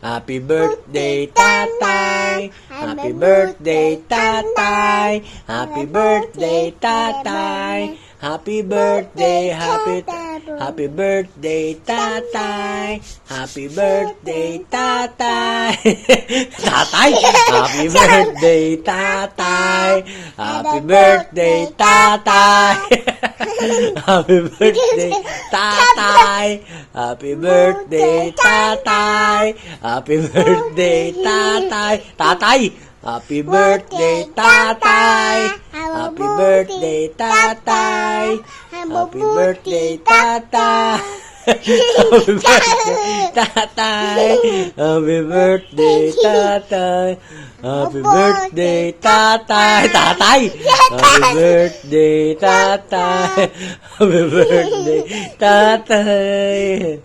Happy birthday, tatay. Happy birthday, tatay. Happy birthday, tatay. Happy birthday, happy birthday, tatay. Happy birthday, tatay. Tatay, happy birthday, tatay. Happy birthday, tatay. Happy birthday, tatay. Happy birthday, tatay. Happy birthday, tatay. Tatay, happy birthday, tatay. Happy birthday, tatay. Happy birthday, tatay. Happy birthday, tatay. Happy birthday, tatay. Happy birthday, tatay. Tatay. Happy birthday, tatay. Happy birthday, tatay.